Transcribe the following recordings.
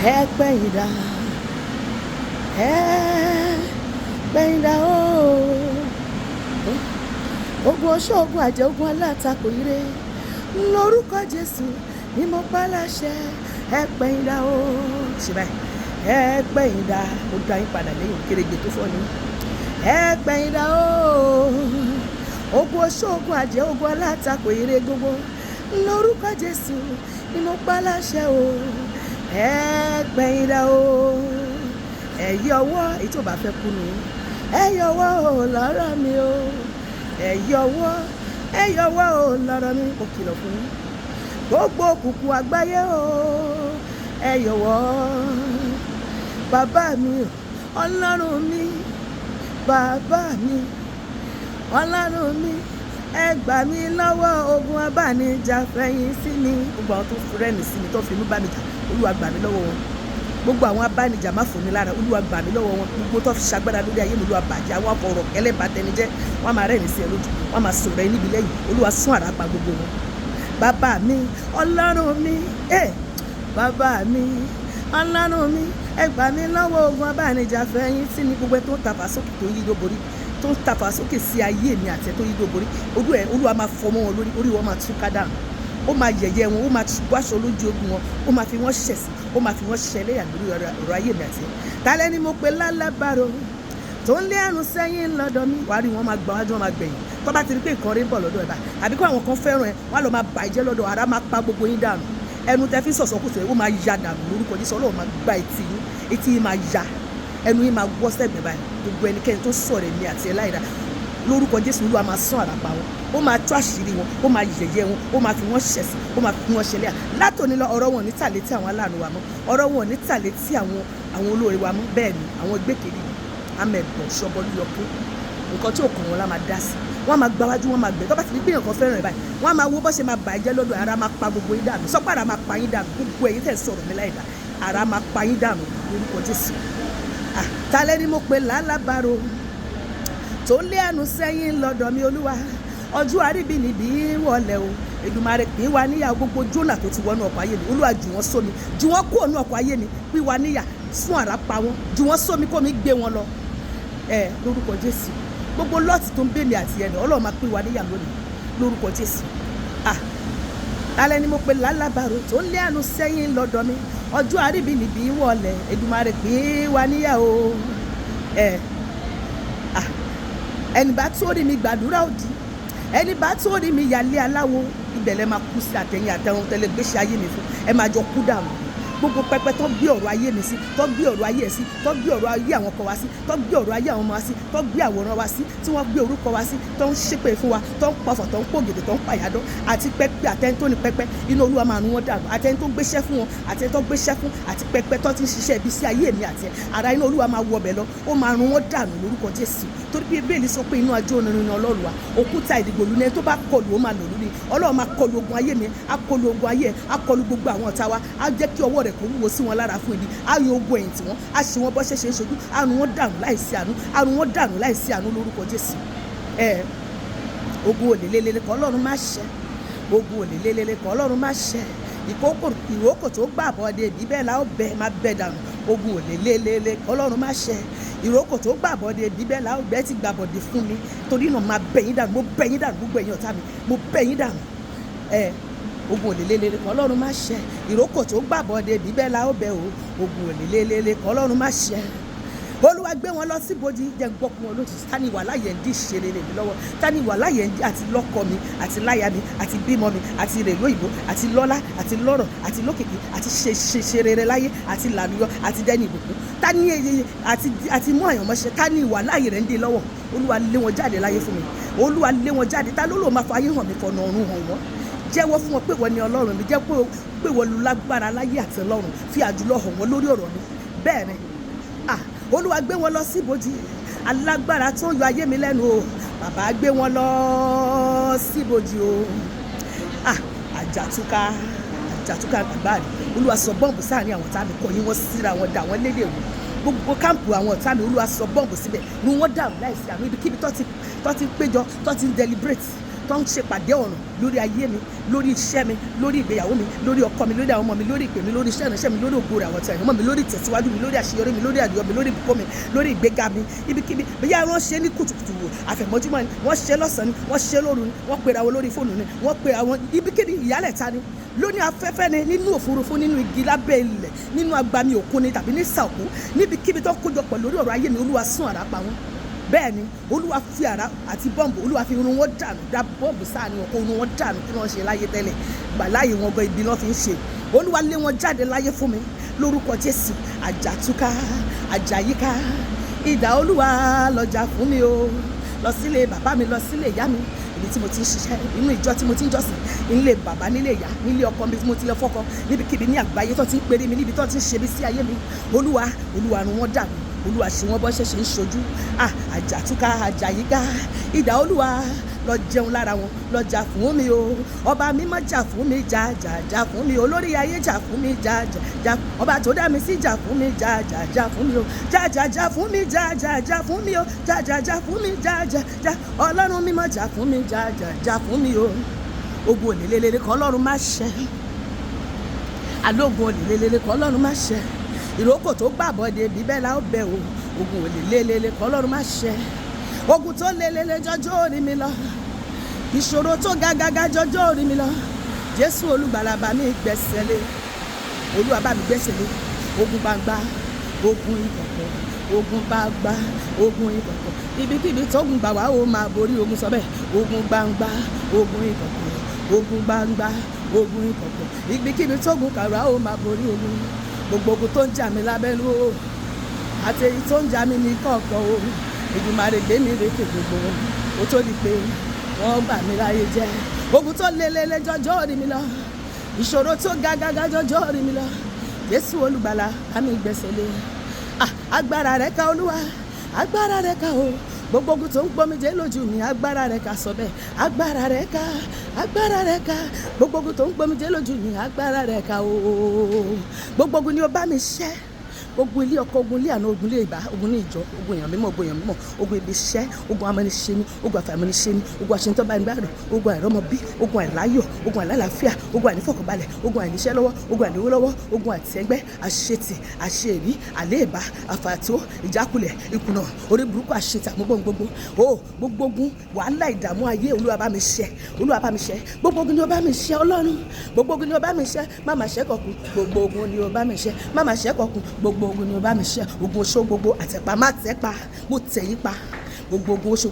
ẹ pehinda, ogun oṣó, ogun àjẹ́, ogun alátakò ire lórúkọ Jésù ni mo pa láṣẹ. Ẹ pehinda o, ṣe báyìí, ẹ pehinda. Mo dá yín padà lẹ́yìn kéréje tó fọ́ ni. Ẹ pehinda o, ogun oṣó, ogun àjẹ́, ogun alátakò ire gbogbo lórúkọ Jésù ni mo pa láṣẹ o. Ẹ pehinda o, ẹ yọwọ́ èyí tó bá fẹ́ kú ni. Ẹ yọwọ́ o lọ́rọ̀ mi o, ẹ yọwọ́ o lọ́rọ̀ mi. Ó kìlọ̀ fún yín gbogbo òkùnkùn àgbáyé o, ẹ yọwọ́. Bàbá mi, Ọlọ́run mi, bàbá mi, Ọlọ́run mi, ẹ gbà mí lọ́wọ́ ogun abánijà fẹ̀yìn sí mi. Gbogbo àwọn tó rẹ́ni sí mi tó fi inú bá mi jà, Olúwa gbà mí lọ́wọ́ wọn. Gbogbo àwọn abánijà má fò mí lára, Olúwa gbà mí lọ́wọ́ wọn. Gbogbo tó fi ṣagbára lórí ayé mi, Olúwa bàjẹ́. Àwọn afọ̀rọ̀ kẹ́lẹ́ bá tẹni jẹ́, wọ́n máa rẹ́ni sí ẹ lójú, wọ́n máa sọ̀rọ̀ ẹ níbi lẹ́yìn. Olúwa sún àrá pa gbogbo wọn. Bàbá mi, Ọlọ́run mi, bàbá mi, Ọlọ́run mi, ẹ gbà mí lọ́wọ́ ogun abánijà fẹ̀yìn sí mi. Gbogbo tó ń tàfà sókè tó yí lóborí, tó ń tàfà sókè sí ayé mi àti ẹ tó yí lóborí, Olúwa máa fọmọ wọn lórí, orí wọn máa tú ká dànù. Ó máa yẹ̀yẹ́ wọn, ó máa bọ́ aṣọ lójú ogun wọn, ó máa fi wọ́n ṣẹ̀sín, ó máa fi wọ́n ṣẹlẹ́yà lórí ọ̀rọ̀ ayé mi àti ẹ. Tálẹ́ ni mo pe lálábàárò tó ń lé àrùn sẹ́yìn lọ́dọ̀ mi. Wàá rí wọn máa gbà wájú, wọn máa gbẹ̀yìn. Tó bá ti rí pé nǹkan rí ń bọ̀ lọ́dọ̀ ẹ̀ bá, àbí kó àwọn kan fẹ́ràn ẹ, wọ́n á lọ máa bàjẹ́ lọ́dọ̀, ara máa pa gbogbo yín dànù. Ẹnu tẹ fi sọ̀sọ̀kùsọ̀ ẹ̀ ó máa ya dànù lórúkọ Jésù. Ọlọ́run máa gba etí yín máa ya, ẹnu yín máa wọ́ sẹ́gbẹ̀ẹ́ báyìí. Gbogbo ẹnikẹ́ni tó sọ̀rọ̀ èmi àti ẹ láìda lórúkọ Jésù, Olúwa máa sán àrá pa wọn, ó máa tú àṣírí wọn, ó máa yẹ̀yẹ́ wọn, ó máa fi wọ́n ṣẹ̀sín, ó máa fi wọ́n ṣẹlẹ́yà. Látòní lọ ọ̀rọ̀ wọn ò ní tà létí àwọn aláàánú wa mọ́, ọ̀rọ̀ wọn ò ní tà létí àwọn olóore wa mọ́. Bẹ́ẹ̀ ni àwọn gbẹ́kẹ̀lé amẹ̀gbọ̀n ṣọbọlú yọkú, nǹkan tí ò kàn wọn lá máa dá sí. Wọ́n máa gbáwájú, wọ́n máa gbẹ. Tó bá ti di pé nǹkan fẹ́ràn ẹ̀ báyìí, wọ́n á máa wo bó ṣe máa bàjẹ́ lọ́dọ̀, ara máa pa gbogbo yín dànù. Sọ́pọ̀ ara máa pa yín dànù. Gbogbo ẹ̀yin tẹ̀ sọ̀rọ̀ mi láìda, ara máa pa yín dànù lórúkọ Jésù. Tálẹ́ ni mo pe lálábàárò tó lé àánú sẹ́yìn lọ́dọ̀ mi. Olúwa, ọjọ́ àríbìnibí wọlé o, Èdùmàrè pín wa níyà. Gbogbo Jónà tó ti wọnú ọkọ̀ ayé mi, Olúwa jù wọ́n sómi, jù wọ́n kúrò nínú ọkọ̀ ayé mi, pín wa níyà, sún àrá pa wọ́n, jù wọ́n sómi kó mi gbé wọn lọ. Lórúkọ Jésù. Gbogbo lọ́ọ̀tì tó ń bèmí àti ẹ̀nà, Ọlọ́run máa pín wa níyà lónìí lórúkọ Jésù. Tálẹ́ ni mo pe lálábàárò tó lé àánú sẹ́yìn lọ́dọ̀ mi. Ọjọ́ àríbìnibí wọlé, Èdùmàrè pín wa níyà o. Ẹni bá tó rí mi gbàdúrà òdì, ẹni bá tó rí mi yàlé aláwo, ibẹ̀ lẹ máa kú sí àtẹ̀yìn àtẹ̀hún tẹ́lẹ̀ gbéṣẹ́ ayé mi fún. Ẹ máa jọ kú dànù. Gbogbo pẹpẹ tó gbé ọ̀rọ̀ ayé mi sí, tó gbé ọ̀rọ̀ ayé ẹ̀ sí, tó gbé ọ̀rọ̀ ayé àwọn ọkọ wa sí, tó gbé ọ̀rọ̀ ayé àwọn ọmọ wa sí, tó gbé àwòrán wa sí, tí wọ́n gbé orúkọ wa sí, tó ń ṣépè fún wa, tó ń pọ̀fọ̀, tó ń pògèdè, tó ń pàyàdọ́, àti pẹpẹ àtẹni tó ní pẹpẹ, inú Olúwa máa run wọn dànù. Àtẹni tó gbéṣẹ́ fún wọn, àtẹni tó gbéṣẹ́ fún, àti pẹpẹ tó ti ń ṣiṣẹ́ ibi sí ayé mi àti ẹ, ara inú Olúwa máa wọbẹ̀ lọ, ó máa run wọn dànù lórúkọ Jésù. Torí pé Bíbélì sọ pé inú ajó onírin Ọlọ́run wa, òkúta ìdìgbòlù ni ẹni tó bá kọlù ó máa lò lórí. Ọlọ́run máa kọlù ogun ayé mi, á kọlù ogun ayé ẹ, á kọlù gbogbo àwọn ọ̀tá wa, á jẹ́ kí ọwọ́ rẹ̀ kó wúwo sí wọn lára fún ibi, á yan ogun ẹ̀yìn tí wọ́n, á ṣe wọn bọ́ ṣẹ̀ṣẹ̀ ṣojú, á run wọn dànù láìsí àánú, á run wọn dànù láìsí àánú lórúkọ Jésù. Ogun òlélélele kan Ọlọ́run má ṣẹ, ogun òlélélele kan Ọlọ́run má ṣẹ. Ìrókò tó gbà bọ́dé bíbẹ́ la ó bẹ máa bẹ dànù. Ogun òlélélele kan Ọlọ́run má ṣẹ. Ìrókò tó gbà bọ́dé bíbẹ́ la ó bẹ ti gbà bọ́dé fún mi. Torí náà máa bẹ yín dànù, mo bẹ yín dànù gbogbo ẹ̀yin ọ̀tá mi, mo bẹ yín dànù. Ogun òlélélele kan Ọlọ́run má ṣẹ. Ìrókò tó gbà bọ́dé bíbẹ́ la ó bẹ o. Ogun òlélélele kan Ọlọ́run má ṣẹ. Olúwa gbé wọn lọ síbojì, jẹ́ gbọ́kùn wọn lójijì. Tani wà láyé ń dí ìṣeré mi lọ́wọ́, tani wà láyé ń dí àti lọ́kọ mi, àti láya mi, àti bímọ mi, àti rèlú òyìnbó, àti lọ́lá, àti lọ́rọ̀, àti lókìkí, àti ṣe rere láyé, àti làlùyọ, àti dẹ́ni ìbùkún. Tani àti mú àyànmọ́ṣe, tani wà láyé rẹ̀ ń dí lọ́wọ́. Olúwa lé wọn jáde láyé fún mi. Olúwa lé wọn jáde. Ta ló lò máa fa ayé hàn mi fọ̀nà ọ̀run hàn wọ́n. Jẹ́wọ́ fún wọn pé wọ́n ni Ọlọ́run mi, jẹ́ pé wọ́n lu lágbára láyé àti Ọlọ́run, fi àjùlọ hàn wọ́n lórí ọ̀rọ̀ mi. Bẹ́ẹ̀ ni Olúwa gbé wọn lọ síbojì, alágbára tó ń yọ ayé mi lẹ́nu o. Bàbá gbé wọn lọ síbojì o. Àjàtúká àgbáàrí. Olúwa sọ bọ́ǹbù sáàrin àwọn ọ̀tá mi, kọ̀yìn wọn síra wọn, dà wọ́n lédè wò. Gbogbo káàmpù àwọn ọ̀tá mi, Olúwa sọ bọ́ǹbù síbẹ̀, ni wọ́n dàrú láìsí àánú. Ibikíbi tó ti péjọ, tó ti ń deliberate tó ń ṣe pàdé ọ̀ràn lórí ayé mi, lórí iṣẹ́ mi, lórí ìgbéyàwó mi, lórí ọkọ mi, lórí àwọn ọmọ mi, lórí ìpè mi, lórí iṣẹ́ ìránṣẹ́ mi, lórí ògo rẹ̀ àwọn tẹ̀yìn mọ́ mi, lórí ìtẹ̀síwájú mi, lórí àṣeyọrí mi, lórí àdúrà mi, lórí ìbùkún mi, lórí ìgbéga mi, ibikíbi bóyá wọ́n ṣe ní kùtùkùtù àfẹ̀mọ́júmọ́ ni, wọ́n ṣe lọ́sàn-án ni, wọ́n ṣe lóru ni, wọ́n pera wọn lórí fóònù ni, wọ́n pera wọn ibikíbi ìyálẹ̀ta ni, lóní afẹ́fẹ́ ni, nínú òfurufú, nínú igi lábẹ́ ilẹ̀, nínú agbami òkun ni tàbí ní sàòkú, níbikíbi tó kójọpọ̀ lórí ọ̀rọ̀ ayé mi, Olúwa sún àrá pa wọ́n. Bẹ́ẹ̀ ni Olúwa fi àrá àti bọ́ǹbù, Olúwa fi irun wọn dànù, dá bọ́ǹbù sáà ni wọn kó irun wọn dànù kí wọ́n ṣe láyé tẹ́lẹ̀, gbà láyé wọn gan ibi náà fi ń ṣe. Olúwa lé wọn jáde láyé fún mi lórúkọ Jésù. Àjà túká, àjà yíká, idà Olúwa lọ́jà fún mi o. Lọ sílé bàbá mi, lọ sílé ìyá mi, ibi tí mo ti ń ṣiṣẹ́, inú ìjọ tí mo ti ń jọ́sìn, nílé bàbá, nílé ìyá, nílé ọkọ mi tí mo ti lọ fọ́kọ, níbikíbi ní àgbáyé tó ti ń pèrè mi, níbi tó ti ń ṣe bí sí ayé mi. Olúwa run wọ́n dànù, Olúwa ṣe wọ́n bọ́ ṣẹ̀ṣẹ̀ ń ṣojú. Àjà túká, àjà yíká, idà Olúwa lọ jẹun lára wọn, lọ jà fún mi o. Ọba mímọ́ jà fún mi, jà fún mi. Olórí ayé jà fún mi, jà ọba tó dá mi sí jà fún mi, jà fún mi o. Jà fún mi, jà fún mi o. Jà fún mi, jà Ọlọ́run mímọ́ jà fún mi, jà fún mi o. Ogun òlélẹ́lẹ́lẹ́ kọ́ Ọlọ́run má ṣẹ. Alógun òlélẹ́lẹ́lẹ́ kọ́ Ọlọ́run má ṣẹ. Ìrókò tó gbàbọ̀dé bíbẹ́ la ó bẹ̀ o. Ogun òlélẹ́lẹ́lẹ́ kọ́ Ọlọ́run má ṣẹ. Ogun tó lélẹ́lẹ́ jọjọ́ orí mi lọ, ìṣòro tó gágágá jọjọ́ orí mi lọ. Jésù olùgbàlà bá mi gbẹ́sẹ̀ lé, Olúwa bá mi gbẹ́sẹ̀ lé. Ogun gbangba, ogun ìkọ̀kọ̀, ogun gbangba, ogun ìkọ̀kọ̀, ibikíbi tógun gbà wá ó máa borí. Ogun sọ bẹ́ẹ̀, ogun gbangba, ogun ìkọ̀kọ̀, ogun gbangba, ogun ìkọ̀kọ̀, ibikíbi tógun kà wá ó máa borí. Ogun gbogbo ogun tó ń jà mí lábẹ́nú o, àti èyí tó ń jà mí ní kọ̀ọ̀kan o, Èdùmàrè gbé mi lékè gbogbo wọn, ó tó di pé wọ́n bà mí láyé jẹ́. Ogun tó lélẹ́lẹ́ jọjọ́ orí mi lọ, ìṣòro tó gágágá jọjọ́ orí mi lọ. Jésù olùgbàlà bá mi gbẹ́sẹ̀ lé. Agbára rẹ̀ ká Olúwa, agbára rẹ̀ ká o. Gbogbo ogun tó ń gbómijé lójú mi, agbára rẹ̀ ká sọ bẹ́ẹ̀. Agbára rẹ̀ ká, agbára rẹ̀ ká. Gbogbo ogun tó ń gbómijé lójú mi, agbára rẹ̀ ká o. Gbogbo ogun ni ó bá mi ṣẹ́. Ogun ilé ọkọ, ogun ilé àná, ogun ilé ìbá, ogun ní ìjọ, ogun èèyàn mímọ́, ogun èèyàn mímọ́, ogun ibi iṣẹ́, ogun amọ́niṣe ni, ogun àfàìmọ́niṣe ni, ogun àṣetọ́ba ẹni gbàdùn, ogun àìrọ́mọbí, ogun àìláyọ̀, ogun àìlálàáfíà, ogun àìnífọ̀kànbalẹ̀, ogun àìníṣẹ́ lọ́wọ́, ogun àìníwó lọ́wọ́, ogun àtẹ̀gbẹ́, àṣetì, àṣeèrí, àléèbá, àfàtó, ìjákulẹ̀, ìkùnà, orí burúkú, àṣetà, gbogbo. Gbogbo ogun wàhálà ìdààmú ayé Olúwa bá mi ṣẹ́, Olúwa bá mi ṣẹ́. Gbogbo ogun ni ó bá mi ṣẹ́ Ọlọ́run, gbogbo ogun ni ó bá mi ṣẹ́. Má má ṣẹ́ kọ̀kun, gbogbo ogun ni ó bá mi ṣẹ́. Má má ṣẹ́ kọ̀kun, gbogbo ogun ni ó bá mi ṣẹ́. Ogun oṣó gbogbo àtẹ̀pá má tẹ̀pa, mo tẹ̀yìn pa. Gbogbo ogun oṣó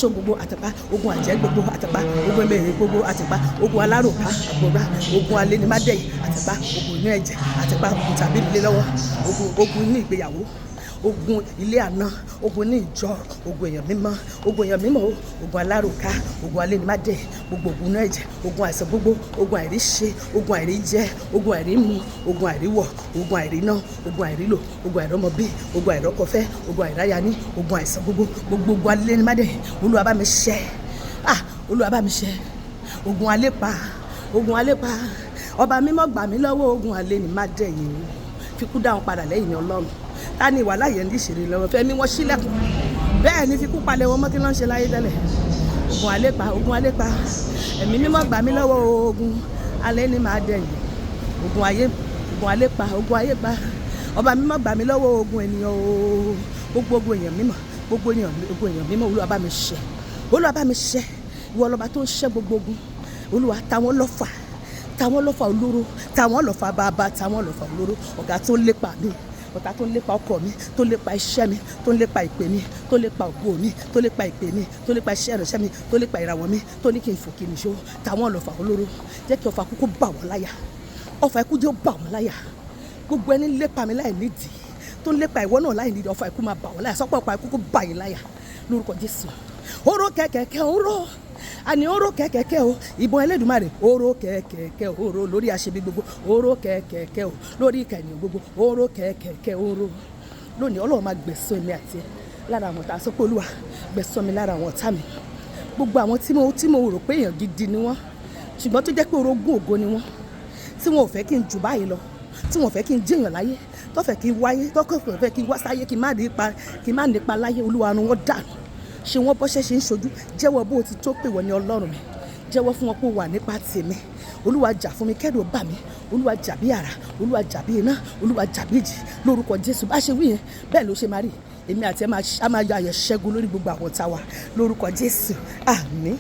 gbogbo àtẹ̀pá, ogun àjẹ́ gbogbo àtẹ̀pá, ogun mẹ́rin gbogbo àtẹ̀pá, ogun aláròká àgbòrá, ogun alénímádẹ́yìn àtẹ̀pá, ogun inú ẹ̀jẹ̀ àtẹ̀pá, ogun tàbí ilé lọ́wọ́, ogun inú ìgbéyàwó, ogun ilé àná, ogun ní ìjọ, ogun èèyàn mímọ́, ogun aláròká, ogun alénímádẹ́yìn, gbogbo ogun inú ẹ̀jẹ̀, ogun àìsàn gbogbo, ogun àìríṣe, ogun àìríjẹ, ogun àìrímu, ogun àìríwọ̀, ogun àìríná, ogun àìrílò, ogun àìrọ́mọbí, ogun àìrọ́kọfẹ́, ogun àìráyaní, ogun àìsàn gbogbo ogun alénímádẹ́yìn. Olúwa bá mi ṣẹ́. Olúwa bá mi ṣẹ́. Ogun alépa, ọba mímọ́ gbà mí lọ́wọ́ ogun alénímádẹ́yìn, fi kú dáhùn padà lẹ́yìn ní Ọlọ́run. Ta ni ìwà láyé ní ìṣeré lọ́wọ́ fẹ́ mi wọ́n sílẹ̀kùn, bẹ́ẹ̀ ni fi kú palẹ̀ wọn mọ́ kí wọ́n ṣe láyé tẹ́lẹ̀. Ogun alépa, ẹ̀mí mímọ́ gbà mí lọ́wọ́ ogun alénímádẹ́yìn, ogun alépa, ọba mímọ́ gbà mí lọ́wọ́ ogun ènìyàn o. Gbogbo ogun èèyàn mímọ́, Olúwa bá mi ṣẹ́, Olúwa bá mi ṣẹ́. Ìwọ lọ́ba tó ń ṣẹ́ gbogbo ogun. Olúwa ta wọ́n lọ́fà olóró, ta wọ́n lọ́fà bàbá, ta wọ́n lọ́fà olóró. Ọ̀gá tó ń lépa mi, ọ̀tá tó ń lépa ọkọ mi, tó ń lépa iṣẹ́ mi, tó ń lépa ìpè mi, tó ń lépa ògo mi, tó ń lépa ìpè mi, tó ń lépa iṣẹ́ ìránṣẹ́ mi, tó ń lépa ìràwọ̀ mi, tó ní kí n fò kí n ṣó. Ta wọ́n lọ́fà olóró. Jẹ́ kí ọfà kúkú bà wọ́n láyà, ọfà ikú jẹ́ ó bà wọ́n láyà. Gbogbo ẹni lépa mi láì nídìí, tó ń lépa ìwọ náà láì nídìí, ọfà ikú máa bà wọ́n láyà. Sọ́pọ̀ ọfà ikú kó bà yín láyà lórúkọ Jésù. Oró kẹ̀kẹ́ oró, àní oró kẹ̀kẹ́ o, ìbọn Ẹlẹ́dùmarè, oró kẹ̀kẹ́ oró lórí àṣebí gbogbo, oró kẹ̀kẹ́ o lórí ìkànnì gbogbo, oró kẹ̀kẹ́ oró. Lónìí Ọlọ́run máa gbẹ̀san èmi àti ẹ lára àwọn ọ̀tá. Sọ pé Olúwa gbẹ̀san mi lára àwọn ọ̀tá mi. Gbogbo àwọn tí mo rò pé èèyàn gidi ni wọ́n, ṣùgbọ́n tó jẹ́ pé orogún ògo ni wọ́n, tí wọn ò fẹ́ kí n jù báyìí lọ, tí wọn ò fẹ́ kí n jẹ́yàn láyé, tó fẹ́ kí n wáyé, tó fẹ́ kí n wá sáyé, kí n má nípa láyé. Olúwa run wọ́n dànù, ṣe wọ́n bọ́ṣẹ́ ṣe ń ṣojú, jẹ́wọ́ bó ti tó pè wọ́n ní Ọlọ́run mi, jẹ́wọ́ fún wọn pé ó wà nípa tèmi. Olúwa jà fún mi, kẹ́rù bà mí, Olúwa jà bí àrá, Olúwa jà bí iná, Olúwa jà bí ìjì, lórúkọ Jésù. Bá ṣe wí yẹn bẹ́ẹ̀ ló ṣe máa rí. Èmi àti ẹ máa yọ àyè ṣẹ́gun lórí gbogbo àwọn ọ̀tá wa lórúkọ Jésù. Àmín.